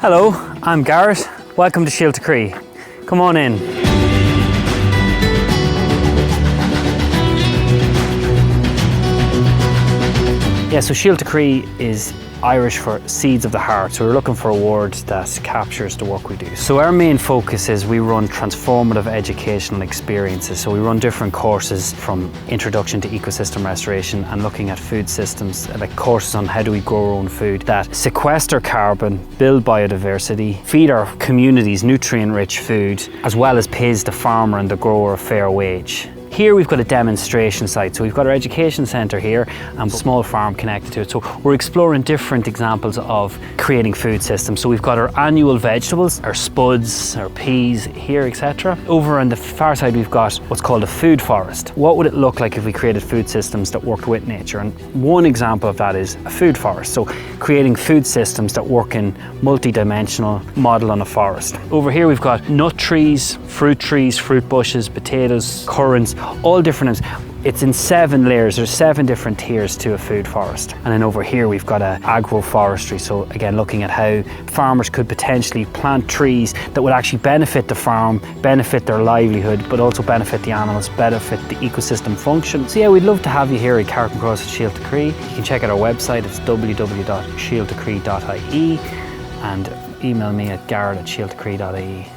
Hello, I'm Gareth. Welcome to Síolta Chroí. Come on in. Yeah, so Síolta Chroí is Irish for Seeds of the Heart, so we're looking for a word that captures the work we do. So our main focus is we run transformative educational experiences. So we run different courses from introduction to ecosystem restoration and looking at food systems, like courses on how do we grow our own food that sequester carbon, build biodiversity, feed our communities nutrient-rich food, as well as pays the farmer and the grower a fair wage. Here we've got a demonstration site, so we've got our education centre here and a small farm connected to it. So we're exploring different examples of creating food systems. So we've got our annual vegetables, our spuds, our peas here, etc. Over on the far side we've got what's called a food forest. What would it look like if we created food systems that worked with nature? And one example of that is a food forest. So creating food systems that work in multi-dimensional model on a forest. Over here we've got nut trees, fruit bushes, potatoes, currants, all different. It's in 7 layers. There's 7 different tiers to a food forest. And then over here we've got agroforestry. So again, looking at how farmers could potentially plant trees that would actually benefit the farm, benefit their livelihood, but also benefit the animals, benefit the ecosystem function. So yeah, we'd love to have you here at Carrickmacross at Síolta Chroí. You can check out our website. It's www.síoltachroí.ie and email me at gareth@síoltachroí.ie.